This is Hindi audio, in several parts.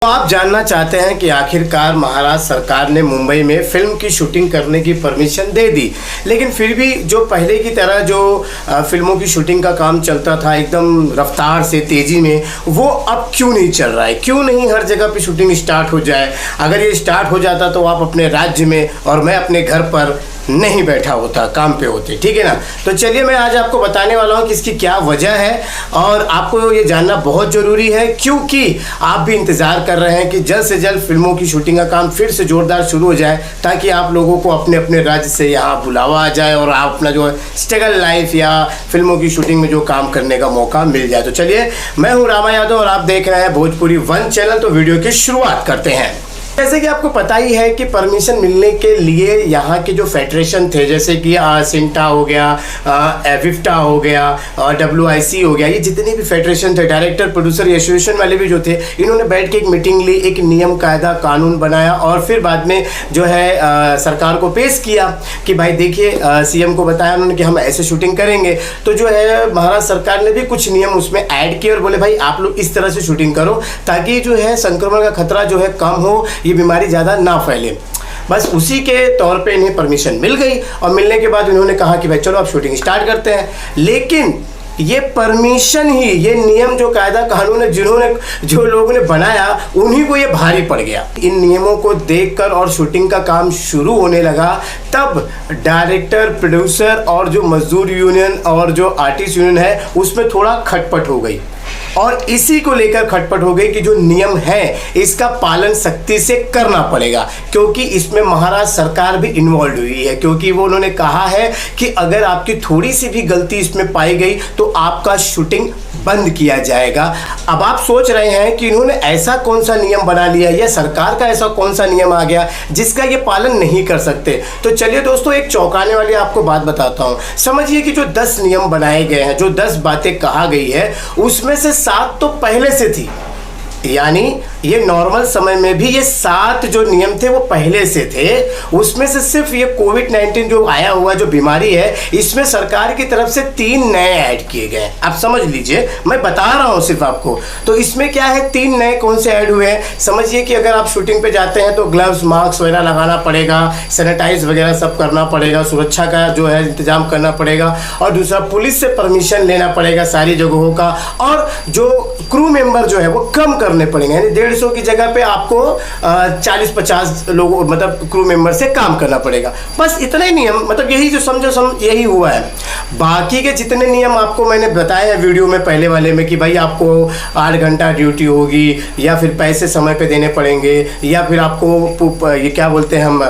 आप जानना चाहते हैं कि आखिरकार महाराष्ट्र सरकार ने मुंबई में फिल्म की शूटिंग करने की परमिशन दे दी, लेकिन फिर भी जो पहले की तरह जो फिल्मों की शूटिंग का काम चलता था एकदम रफ्तार से तेज़ी में, वो अब क्यों नहीं चल रहा है? क्यों नहीं हर जगह पे शूटिंग स्टार्ट हो जाए? अगर ये स्टार्ट हो जाता तो आप अपने राज्य में और मैं अपने घर पर नहीं बैठा होता, काम पे होते, ठीक है ना। तो चलिए मैं आज आपको बताने वाला हूँ कि इसकी क्या वजह है और आपको ये जानना बहुत ज़रूरी है, क्योंकि आप भी इंतज़ार कर रहे हैं कि जल्द से जल्द फिल्मों की शूटिंग का काम फिर से ज़ोरदार शुरू हो जाए, ताकि आप लोगों को अपने अपने राज्य से यहाँ बुलावा आ जाए और आप अपना जो स्ट्रगल लाइफ या फिल्मों की शूटिंग में जो काम करने का मौका मिल जाए। तो चलिए, मैं हूँ रामा यादव और आप देख रहे हैं भोजपुरी वन चैनल। तो वीडियो की शुरुआत करते हैं। जैसे कि आपको पता ही है कि परमिशन मिलने के लिए यहाँ के जो फेडरेशन थे, जैसे कि सिंटा हो गया, विफ्टा हो गया, WIC हो गया, ये जितने भी फेडरेशन थे, डायरेक्टर प्रोड्यूसर एसोसिएशन वाले भी जो थे, इन्होंने बैठ के एक मीटिंग ली, एक नियम कायदा कानून बनाया और फिर बाद में जो है सरकार को पेश किया कि भाई देखिए, CM को बताया उन्होंने कि हम ऐसे शूटिंग करेंगे। तो जो है महाराष्ट्र सरकार ने भी कुछ नियम उसमें ऐड किए और बोले भाई आप लोग इस तरह से शूटिंग करो ताकि जो है संक्रमण का खतरा जो है कम हो, ये बीमारी ज़्यादा ना फैले। बस उसी के तौर पे इन्हें परमिशन मिल गई और मिलने के बाद इन्होंने कहा कि भाई चलो अब शूटिंग स्टार्ट करते हैं। लेकिन ये परमिशन ही, ये नियम जो कायदा कानून है जो लोगों ने बनाया, उन्हीं को ये भारी पड़ गया। इन नियमों को देखकर और शूटिंग का काम शुरू होने लगा, तब डायरेक्टर प्रोड्यूसर और जो मजदूर यूनियन और जो आर्टिस्ट यूनियन है उसमें थोड़ा खटपट हो गई और इसी को लेकर खटपट हो गई कि जो नियम है इसका पालन सख्ती से करना पड़ेगा, क्योंकि इसमें महाराष्ट्र सरकार भी इन्वॉल्व हुई है। क्योंकि वो उन्होंने कहा है कि अगर आपकी थोड़ी सी भी गलती इसमें पाई गई तो आपका शूटिंग बंद किया जाएगा। अब आप सोच रहे हैं कि इन्होंने ऐसा कौन सा नियम बना लिया या सरकार का ऐसा कौन सा नियम आ गया जिसका ये पालन नहीं कर सकते। तो चलिए दोस्तों, एक चौंकाने वाली आपको बात बताता हूँ। समझिए कि जो 10 नियम बनाए गए हैं, जो 10 बातें कहा गई है, उसमें से 7 तो पहले से थी, यानी ये नॉर्मल समय में भी ये 7 जो नियम थे वो पहले से थे। उसमें से सिर्फ ये कोविड-19 जो आया हुआ जो बीमारी है, इसमें सरकार की तरफ से 3 नए ऐड किए गए। आप समझ लीजिए, मैं बता रहा हूँ सिर्फ आपको। तो इसमें क्या है, 3 नए कौन से ऐड हुए हैं? समझिए कि अगर आप शूटिंग पे जाते हैं तो ग्लव्स, मास्क वगैरह लगाना पड़ेगा, सैनिटाइज वगैरह सब करना पड़ेगा, सुरक्षा का जो है इंतजाम करना पड़ेगा, और दूसरा पुलिस से परमिशन लेना पड़ेगा सारी जगहों का, और जो क्रू मेंबर जो है वो कम करने पड़ेंगे, यानी 150 की जगह पे आपको 40-50 लोगों मतलब क्रू मेंबर से काम करना पड़ेगा। बस इतना ही नियम, मतलब यही जो समझो यही हुआ है। बाकी के जितने नियम आपको मैंने बताया है वीडियो में पहले वाले में कि भाई आपको 8 घंटा ड्यूटी होगी, या फिर पैसे समय पे देने पड़ेंगे, या फिर आपको ये क्या बोलते हैं हम,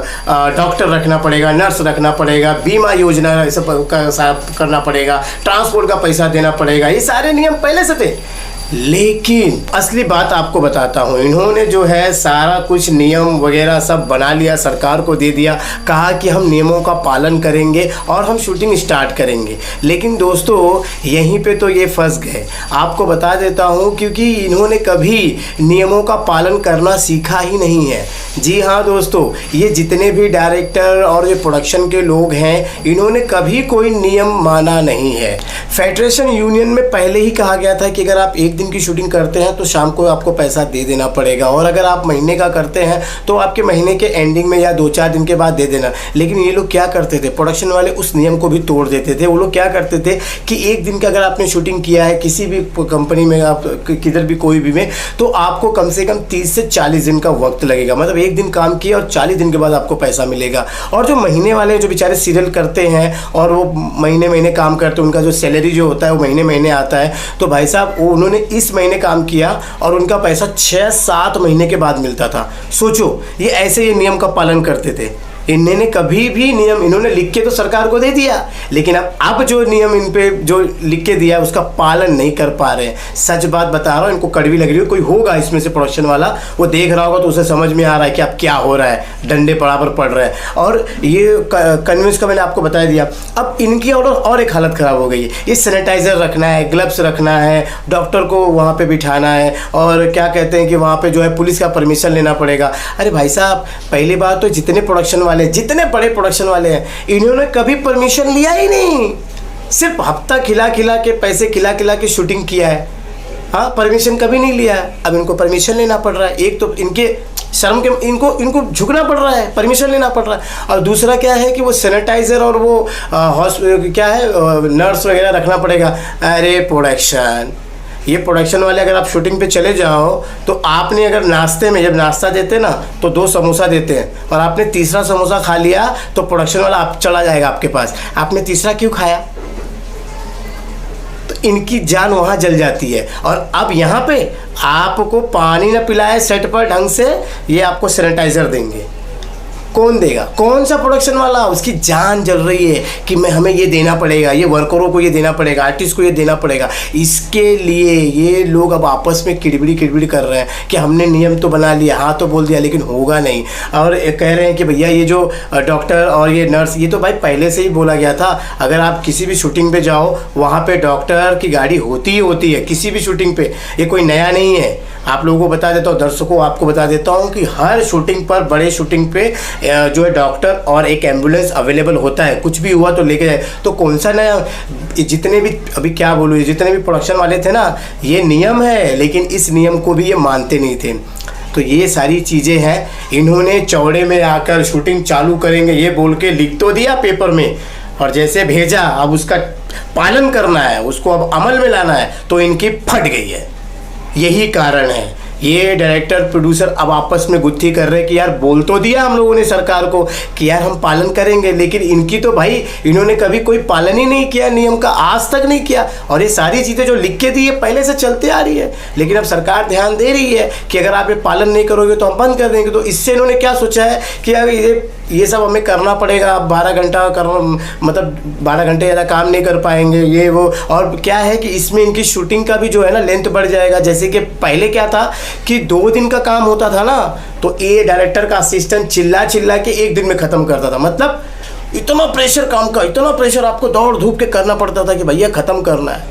डॉक्टर रखना पड़ेगा, नर्स रखना पड़ेगा, बीमा योजना सब करना पड़ेगा, ट्रांसपोर्ट का पैसा देना पड़ेगा, ये सारे नियम पहले से थे। लेकिन असली बात आपको बताता हूँ, इन्होंने जो है सारा कुछ नियम वगैरह सब बना लिया, सरकार को दे दिया, कहा कि हम नियमों का पालन करेंगे और हम शूटिंग स्टार्ट करेंगे। लेकिन दोस्तों यहीं पे तो ये फंस गए। आपको बता देता हूँ, क्योंकि इन्होंने कभी नियमों का पालन करना सीखा ही नहीं है। जी हाँ दोस्तों, ये जितने भी डायरेक्टर और ये प्रोडक्शन के लोग हैं, इन्होंने कभी कोई नियम माना नहीं है। फेडरेशन यूनियन में पहले ही कहा गया था कि अगर आप 1 दिन की शूटिंग करते हैं तो शाम को आपको पैसा दे देना पड़ेगा, और अगर आप महीने का करते हैं तो आपके महीने के एंडिंग में या 2-4 दिन के बाद दे देना। लेकिन ये लोग क्या करते थे, प्रोडक्शन वाले उस नियम को भी तोड़ देते थे। वो लोग क्या करते थे कि 1 दिन का अगर आपने शूटिंग किया है किसी भी कंपनी में, आप किधर भी कोई भी में, तो आपको कम से कम 30 से 40 दिन का वक्त लगेगा। मतलब 1 दिन काम किया और 40 दिन के बाद आपको पैसा मिलेगा। और जो महीने वाले जो बेचारे सीरियल करते हैं और वो महीने काम करते हैं, उनका जो सैलरी जो होता है वो महीने आता है। तो भाई साहब, वो उन्होंने इस महीने काम किया और उनका पैसा 6-7 महीने के बाद मिलता था। सोचो, ये ऐसे ये नियम का पालन करते थे। इन्होंने कभी भी नियम इन्होंने लिख के तो सरकार को दे दिया, लेकिन अब जो नियम इन पे जो लिख के दिया उसका पालन नहीं कर पा रहे हैं। सच बात बता रहा हूँ, इनको कड़वी लग रही है। कोई होगा इसमें से प्रोडक्शन वाला, वो देख रहा होगा तो उसे समझ में आ रहा है कि अब क्या हो रहा है, डंडे बराबर पड़ रहे हैं। और ये कन्विंस का मैंने आपको बता दिया। अब इनकी और एक हालत ख़राब हो गई है। ये सैनिटाइज़र रखना है, ग्लव्स रखना है, डॉक्टर को वहाँ पर बिठाना है, और क्या कहते हैं कि वहाँ पर जो है पुलिस का परमिशन लेना पड़ेगा। अरे भाई साहब, पहली बात तो जितने प्रोडक्शन वाले, जितने बड़े प्रोडक्शन वाले हैं, इन्होंने कभी परमिशन लिया ही नहीं। सिर्फ हफ्ता खिला के पैसे खिला के शूटिंग किया है। हाँ, परमिशन कभी नहीं लिया है, अब इनको परमिशन लेना पड़ रहा है। एक तो इनके शर्म के इनको झुकना पड़ रहा है, परमिशन लेना पड़ रहा है, और दूसरा क्या है कि वो सैनिटाइज़र और वो क्या है नर्स वगैरह रखना पड़ेगा। अरे प्रोडक्शन, ये प्रोडक्शन वाले अगर आप शूटिंग पे चले जाओ तो आपने अगर नाश्ते में, जब नाश्ता देते ना तो 2 समोसा देते हैं, और आपने तीसरा समोसा खा लिया तो प्रोडक्शन वाला आप चला जाएगा आपके पास, आपने तीसरा क्यों खाया? तो इनकी जान वहाँ जल जाती है। और अब यहाँ पे आपको पानी ना पिलाए सेट पर ढंग से, ये आपको सैनिटाइज़र देंगे। कौन देगा? कौन सा प्रोडक्शन वाला? उसकी जान जल रही है कि हमें ये देना पड़ेगा, ये वर्करों को ये देना पड़ेगा, आर्टिस्ट को ये देना पड़ेगा। इसके लिए ये लोग अब आपस में किड़बिड़ी कर रहे हैं कि हमने नियम तो बना लिया, हाँ तो बोल दिया, लेकिन होगा नहीं। और कह रहे हैं कि भैया ये जो डॉक्टर और ये नर्स, ये तो भाई पहले से ही बोला गया था। अगर आप किसी भी शूटिंग पे जाओ वहाँ पे डॉक्टर की गाड़ी होती ही होती है, किसी भी शूटिंग पे, ये कोई नया नहीं है। आप लोगों को बता देता हूँ, दर्शकों आपको बता देता हूँ कि हर शूटिंग पर, बड़े शूटिंग पे जो है डॉक्टर और एक एम्बुलेंस अवेलेबल होता है। कुछ भी हुआ तो लेके जाए। तो कौन सा नया, जितने भी अभी क्या बोलूँ, जितने भी प्रोडक्शन वाले थे ना, ये नियम है, लेकिन इस नियम को भी ये मानते नहीं थे। तो ये सारी चीज़ें हैं। इन्होंने चौड़े में आकर शूटिंग चालू करेंगे ये बोल के लिख तो दिया पेपर में, और जैसे भेजा अब उसका पालन करना है, उसको अब अमल में लाना है, तो इनकी फट गई है। यही कारण है। ये डायरेक्टर प्रोड्यूसर अब आपस में गुत्थी कर रहे हैं कि यार बोल तो दिया हम लोगों ने सरकार को कि यार हम पालन करेंगे, लेकिन इनकी तो भाई इन्होंने कभी कोई पालन ही नहीं किया नियम का, आज तक नहीं किया। और ये सारी चीज़ें जो लिख के दी है पहले से चलते आ रही है, लेकिन अब सरकार ध्यान दे रही है कि अगर आप ये पालन नहीं करोगे तो हम बंद कर देंगे। तो इससे इन्होंने क्या सोचा है कि यार ये सब हमें करना पड़ेगा, अब 12 घंटा मतलब 12 घंटे ज़्यादा काम नहीं कर पाएंगे, ये वो। और क्या है कि इसमें इनकी शूटिंग का भी जो है ना लेंथ बढ़ जाएगा। जैसे कि पहले क्या था कि 2 दिन का काम होता था ना, तो ये डायरेक्टर का असिस्टेंट चिल्ला के 1 दिन में ख़त्म करता था। मतलब इतना प्रेशर काम का, इतना प्रेशर आपको दौड़ धूप के करना पड़ता था कि भैया ख़त्म करना है,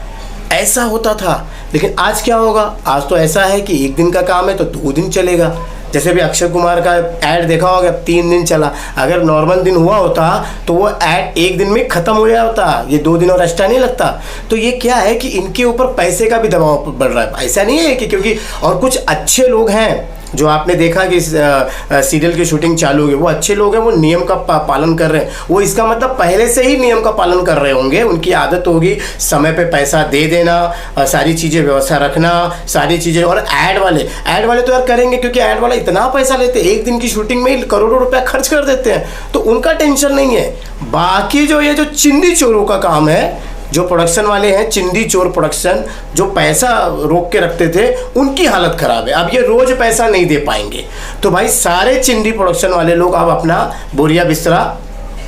ऐसा होता था। लेकिन आज क्या होगा? आज तो ऐसा है कि 1 दिन का काम है तो 2 दिन चलेगा। जैसे भी अक्षय कुमार का ऐड देखा होगा, 3 दिन चला। अगर नॉर्मल दिन हुआ होता तो वो ऐड 1 दिन में ख़त्म हो गया होता, ये 2 दिन और एक्स्ट्रा नहीं लगता। तो ये क्या है कि इनके ऊपर पैसे का भी दबाव बढ़ रहा है। ऐसा नहीं है कि क्योंकि और कुछ अच्छे लोग हैं जो आपने देखा कि सीरियल की शूटिंग चालू हुई, वो अच्छे लोग हैं, वो नियम का पालन कर रहे हैं। वो इसका मतलब पहले से ही नियम का पालन कर रहे होंगे, उनकी आदत होगी समय पे पैसा दे देना, सारी चीज़ें व्यवस्था रखना, सारी चीज़ें। और ऐड वाले तो यार करेंगे, क्योंकि ऐड वाले इतना पैसा लेते हैं, 1 दिन की शूटिंग में ही करोड़ों रुपया खर्च कर देते हैं, तो उनका टेंशन नहीं है। बाकी जो ये जो चिंदी चोरों का काम है, जो प्रोडक्शन वाले हैं, चिंदी चोर प्रोडक्शन, जो पैसा रोक के रखते थे, उनकी हालत ख़राब है। अब ये रोज़ पैसा नहीं दे पाएंगे, तो भाई सारे चिंदी प्रोडक्शन वाले लोग अब अपना बोरिया बिस्तरा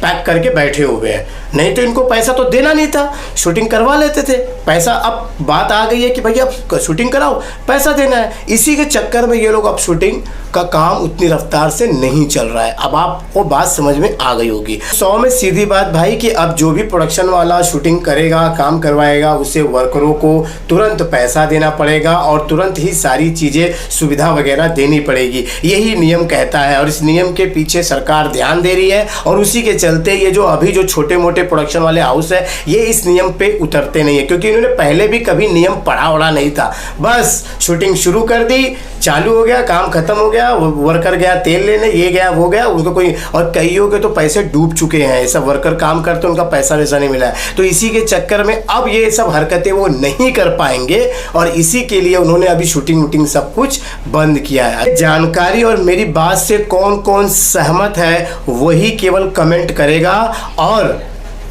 पैक करके बैठे हुए हैं। नहीं तो इनको पैसा तो देना नहीं था, शूटिंग करवा लेते थे। पैसा, अब बात आ गई है कि भैया अब शूटिंग कराओ, पैसा देना है। इसी के चक्कर में ये लोग अब शूटिंग का काम उतनी रफ्तार से नहीं चल रहा है। अब आपको बात समझ में आ गई होगी। 100 में सीधी बात भाई कि अब जो भी प्रोडक्शन वाला शूटिंग करेगा, काम करवाएगा, उसे वर्करों को तुरंत पैसा देना पड़ेगा और तुरंत ही सारी चीज़ें, सुविधा वगैरह देनी पड़ेगी। यही नियम कहता है, और इस नियम के पीछे सरकार ध्यान दे रही है। और उसी के चलते ये जो अभी जो छोटे मोटे प्रोडक्शन वाले हाउस है, ये इस नियम पे उतरते नहीं है, क्योंकि इन्होंने पहले भी कभी नियम पढ़ा वढ़ा नहीं था। बस शूटिंग शुरू कर दी, चालू हो गया, काम खत्म हो गया, वर्कर गया तेल लेने, ये गया वो गया, उनको कोई, और कईयों के तो पैसे डूब चुके हैं। सब वर्कर काम करते उनका पैसा वैसा नहीं मिला है। तो इसी के चक्कर में अब ये सब हरकतें वो नहीं कर पाएंगे, और इसी के लिए उन्होंने अभी शूटिंग वूटिंग सब कुछ बंद किया है। जानकारी और मेरी बात से कौन कौन सहमत है वही केवल कमेंट करेगा और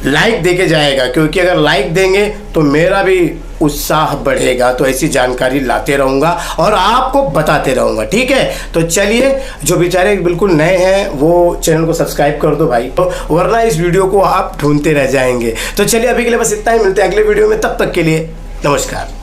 लाइक देके जाएगा, क्योंकि अगर लाइक देंगे तो मेरा भी उत्साह बढ़ेगा। तो ऐसी जानकारी लाते रहूँगा और आपको बताते रहूँगा, ठीक है। तो चलिए, जो बेचारे बिल्कुल नए हैं वो चैनल को सब्सक्राइब कर दो भाई, तो वरना इस वीडियो को आप ढूंढते रह जाएंगे। तो चलिए, अभी के लिए बस इतना ही, मिलते हैं अगले वीडियो में। तब तक के लिए नमस्कार।